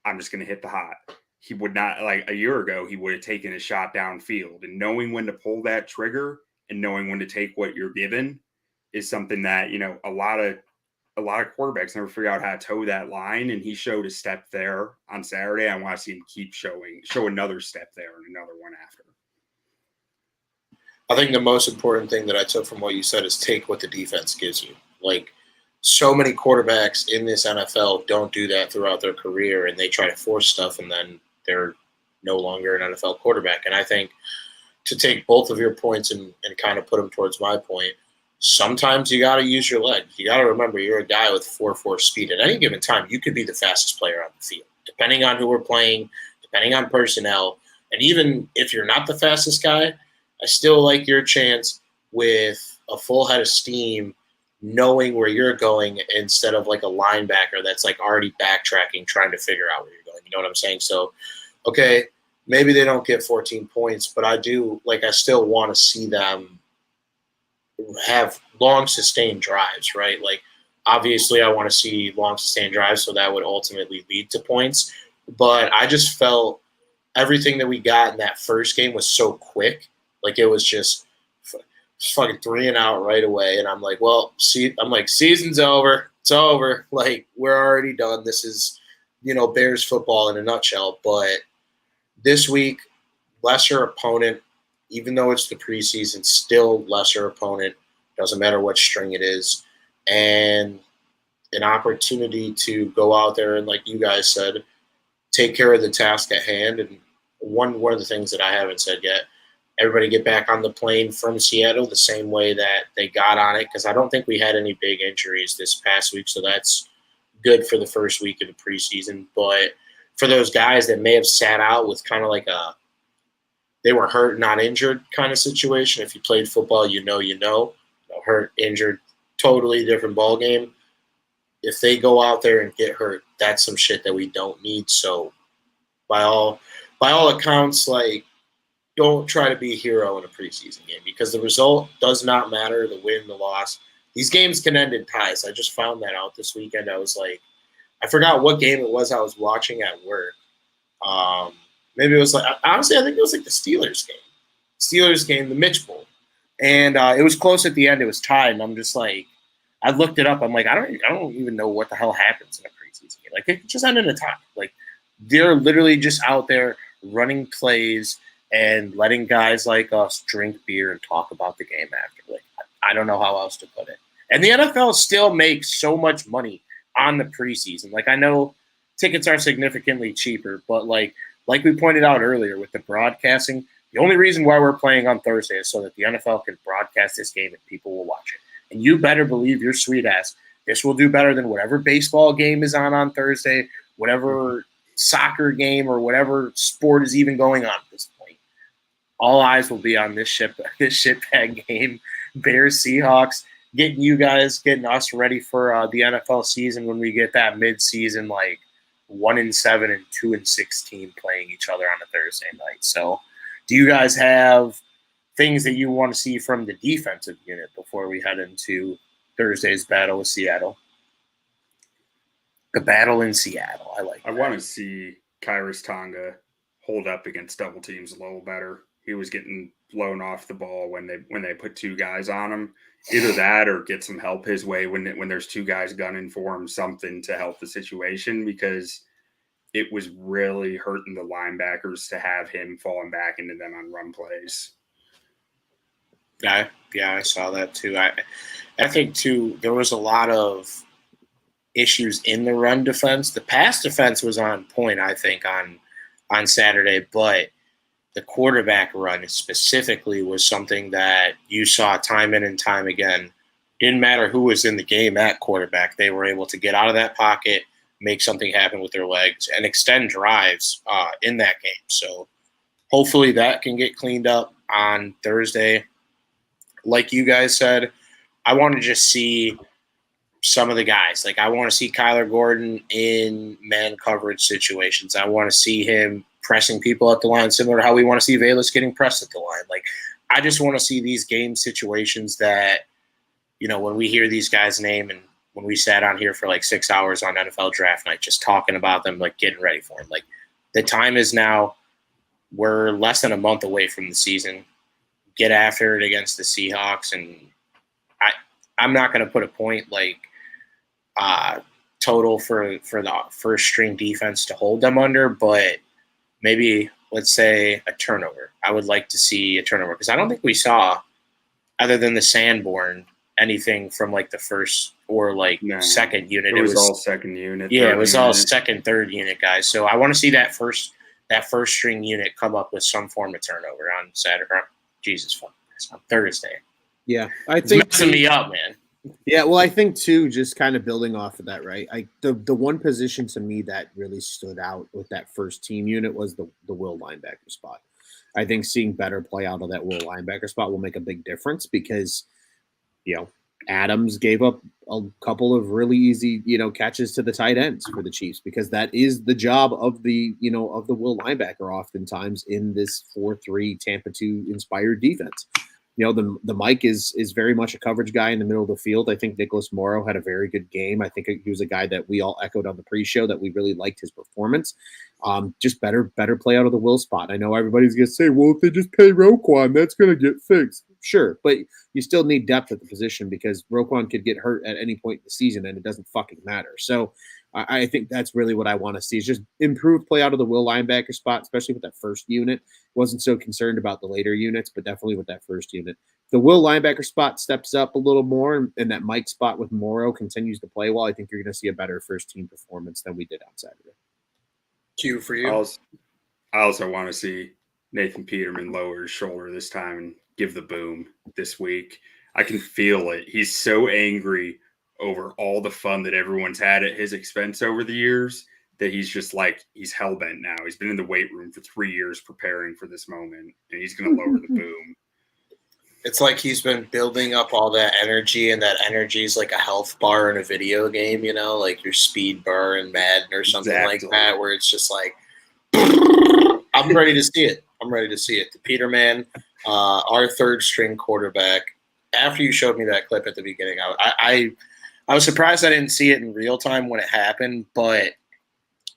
I'm just going to hit the hot. He would not, like a year ago, he would have taken a shot downfield. And knowing when to pull that trigger and knowing when to take what you're given is something that, a lot of quarterbacks never figure out how to toe that line. And he showed a step there on Saturday. I want to see him keep show another step there and another one after. I think the most important thing that I took from what you said is take what the defense gives you. Like, so many quarterbacks in this NFL don't do that throughout their career, and they try to force stuff, and then they're no longer an NFL quarterback. And I think to take both of your points and kind of put them towards my point, sometimes you got to use your legs. You got to remember you're a guy with 4.4 speed. At any given time, you could be the fastest player on the field. depending on who we're playing, depending on personnel. And even if you're not the fastest guy, I still like your chance with a full head of steam, knowing where you're going instead of like a linebacker that's like already backtracking, trying to figure out where you're going. You know what I'm saying? So, okay, maybe they don't get 14 points, but I still want to see them have long sustained drives, right? Like, obviously I want to see long sustained drives, so that would ultimately lead to points. But I just felt everything that we got in that first game was so quick. Like, it was just fucking 3 and out right away. And I'm like, well, season's over. It's over. Like, we're already done. This is, Bears football in a nutshell. But this week, lesser opponent, even though it's the preseason, still lesser opponent. Doesn't matter what string it is. And an opportunity to go out there and, like you guys said, take care of the task at hand. And one of the things that I haven't said yet, everybody get back on the plane from Seattle the same way that they got on it, because I don't think we had any big injuries this past week, so that's good for the first week of the preseason. But for those guys that may have sat out with kind of like they were hurt, not injured kind of situation, if you played football, hurt, injured, totally different ball game. If they go out there and get hurt, that's some shit that we don't need. So by all accounts, like, don't try to be a hero in a preseason game, because the result does not matter, the win, the loss. These games can end in ties. I just found that out this weekend. I was like, I forgot what game it was I was watching at work. Maybe it was honestly, I think it was like the Steelers game, the Mitch Bowl. And it was close at the end. It was tied. And I'm just like, I looked it up. I'm like, I don't even know what the hell happens in a preseason game. Like, it could just end in a tie. Like, they're literally just out there running plays and letting guys like us drink beer and talk about the game after. Like, I don't know how else to put it. And the NFL still makes so much money on the preseason. Like, I know tickets are significantly cheaper, but like we pointed out earlier with the broadcasting, the only reason why we're playing on Thursday is so that the NFL can broadcast this game and people will watch it. And you better believe your sweet ass this will do better than whatever baseball game is on Thursday, whatever soccer game or whatever sport is even going on at this point. All eyes will be on this shitbag game, Bears Seahawks, getting us ready for the NFL season when we get that mid-season 1-7 and 2-6 team playing each other on a Thursday night. So, do you guys have things that you want to see from the defensive unit before we head into Thursday's battle with Seattle? The battle in Seattle. I want to see Kyrus Tonga hold up against double teams a little better. He was getting blown off the ball when they put two guys on him. Either that or get some help his way when there's two guys gunning for him, something to help the situation, because it was really hurting the linebackers to have him falling back into them on run plays. Yeah, I saw that too. I think too there was a lot of issues in the run defense. The pass defense was on point, I think, on Saturday, but the quarterback run specifically was something that you saw time in and time again. Didn't matter who was in the game at quarterback. They were able to get out of that pocket, make something happen with their legs, and extend drives in that game. So hopefully that can get cleaned up on Thursday. Like you guys said, I want to just see some of the guys. Like, I want to see Kyler Gordon in man coverage situations. I want to see him pressing people at the line, similar to how we want to see Velus getting pressed at the line. Like, I just want to see these game situations that, when we hear these guys' name, and when we sat on here for 6 hours on NFL draft night, just talking about them, getting ready for them. The time is now. We're less than a month away from the season. Get after it against the Seahawks, and I'm not going to put a point total for the first string defense to hold them under, but maybe let's say a turnover. I would like to see a turnover, because I don't think we saw, other than the Sanborn, anything from the first or second unit. It was all second unit. Yeah, it was all second, third unit guys. So I want to see that first string unit come up with some form of turnover on Saturday. Jesus fucking Christ, on Thursday. Yeah, I It's think messing me up, man. Yeah, well, I think too, just kind of building off of that, right? The one position to me that really stood out with that first team unit was the will linebacker spot. I think seeing better play out of that will linebacker spot will make a big difference because Adams gave up a couple of really easy, catches to the tight ends for the Chiefs because that is the job of the will linebacker oftentimes in this 4-3 Tampa 2 inspired defense. The Mike is very much a coverage guy in the middle of the field. I think Nicholas Morrow had a very good game. I think he was a guy that we all echoed on the pre-show that we really liked his performance. Just better play out of the will spot. I know everybody's going to say, well, if they just pay Roquan, that's going to get fixed. Sure, but you still need depth at the position because Roquan could get hurt at any point in the season and it doesn't fucking matter. So I think that's really what I want to see is just improved play out of the will linebacker spot, especially with that first unit. Wasn't so concerned about the later units, but definitely with that first unit. The will linebacker spot steps up a little more, and that Mike spot with Morrow continues to play well. I think you're going to see a better first team performance than we did on Saturday. Q for you. I also want to see Nathan Peterman lower his shoulder this time and give the boom this week. I can feel it. He's so angry over all the fun that everyone's had at his expense over the years that he's just like, he's hell-bent now. He's been in the weight room for 3 years preparing for this moment, and he's going to lower the boom. It's like he's been building up all that energy, and that energy is like a health bar in a video game, like your speed bar in Madden or something like that, where it's just like, I'm ready to see it. The Peterman, our third string quarterback. After you showed me that clip at the beginning, I was surprised I didn't see it in real time when it happened, but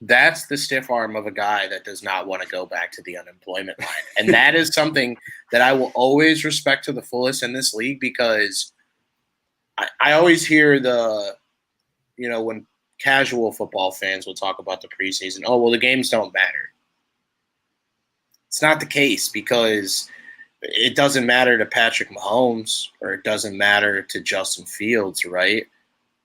that's the stiff arm of a guy that does not want to go back to the unemployment line. And that is something that I will always respect to the fullest in this league because I always hear when casual football fans will talk about the preseason, oh, well, the games don't matter. It's not the case because it doesn't matter to Patrick Mahomes or it doesn't matter to Justin Fields, right?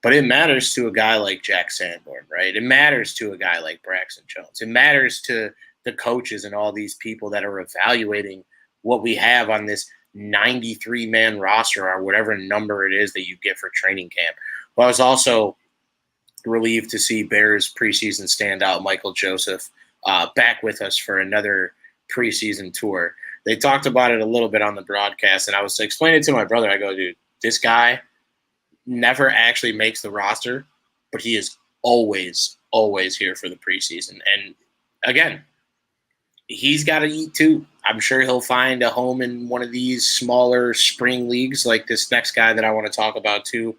But it matters to a guy like Jack Sanborn, right? It matters to a guy like Braxton Jones. It matters to the coaches and all these people that are evaluating what we have on this 93-man roster or whatever number it is that you get for training camp. But I was also relieved to see Bears preseason standout Michael Joseph back with us for another preseason tour. They talked about it a little bit on the broadcast, and I was explaining to my brother, I go, dude, this guy never actually makes the roster, but he is always here for the preseason. And again, he's got to eat too. I'm sure he'll find a home in one of these smaller spring leagues like this next guy that I want to talk about too,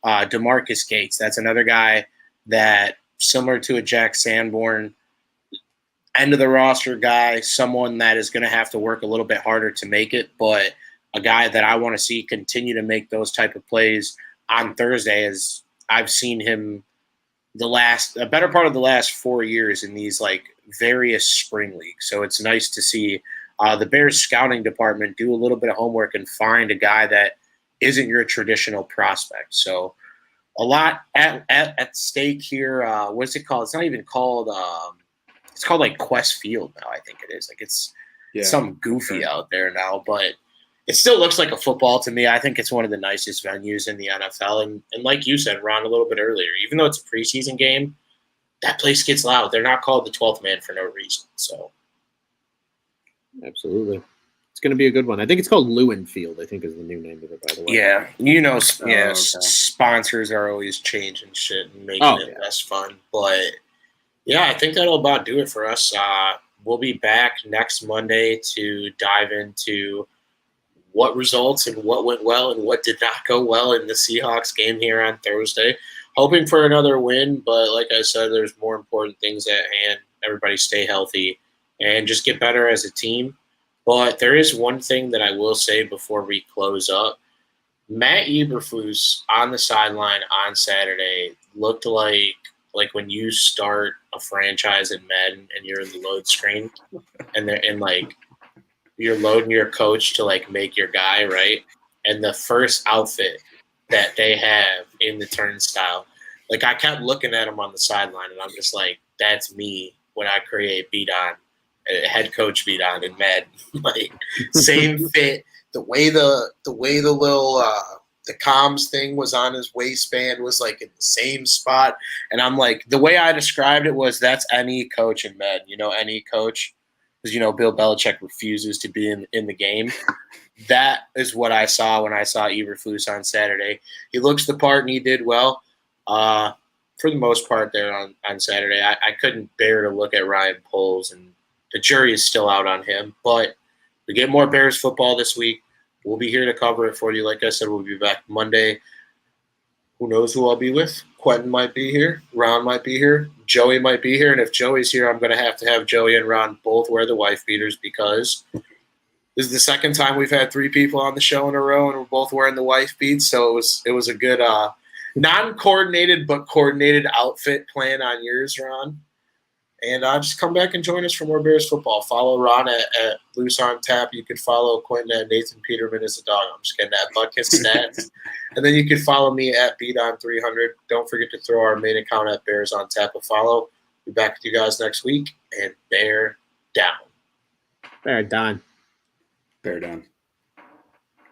DeMarcus Gates. That's another guy that, similar to a Jack Sanborn, end of the roster guy, someone that is going to have to work a little bit harder to make it, but a guy that I want to see continue to make those type of plays on Thursday, as I've seen him a better part of the last 4 years in these like various spring leagues. So it's nice to see the Bears scouting department do a little bit of homework and find a guy that isn't your traditional prospect. So a lot at stake here. What's it called? It's not even called it's called like Quest Field now, I think it is. Like it's something goofy out there now, but it still looks like a football to me. I think it's one of the nicest venues in the NFL. And like you said, Ron, a little bit earlier, even though it's a preseason game, that place gets loud. They're not called the 12th man for no reason. So, absolutely. It's going to be a good one. I think it's called Lewin Field, I think is the new name of it, by the way. Yeah. Okay. Sponsors are always changing shit and making it less fun. But, yeah, I think that'll about do it for us. We'll be back next Monday to dive into what results and what went well and what did not go well in the Seahawks game here on Thursday. Hoping for another win, but like I said, there's more important things at hand. Everybody stay healthy and just get better as a team. But there is one thing that I will say before we close up. Matt Eberflus on the sideline on Saturday looked like when you start a franchise in Madden and you're in the load screen and like you're loading your coach to like make your guy, right? And the first outfit that they have in the turnstile, like I kept looking at him on the sideline and I'm just like, that's me when I create Bdon, head coach Bdon in Madden. Like same fit, the way the little the comms thing was on his waistband, was like in the same spot. And I'm like, the way I described it was that's any coach in med, any coach, because, Bill Belichick refuses to be in the game. That is what I saw when I saw Eberflus on Saturday. He looks the part and he did well. For the most part there on Saturday, I couldn't bear to look at Ryan Poles, and the jury is still out on him. But we get more Bears football this week. We'll be here to cover it for you. Like I said, we'll be back Monday. Who knows who I'll be with? Quintin might be here. Ron might be here. Joey might be here. And if Joey's here, I'm going to have Joey and Ron both wear the wife beaters, because this is the second time we've had 3 people on the show in a row and we're both wearing the wife beats. So it was a good non-coordinated but coordinated outfit plan on yours, Ron. And just come back and join us for more Bears football. Follow Ron at Loose on Tap. You can follow Quintin at Nathan Peterman is a dog. I'm just getting that bucket stats. And then you can follow me at Bdon 300. Don't forget to throw our main account at Bears on Tap a follow. Be back with you guys next week. And bear down. Bear down. Bear down.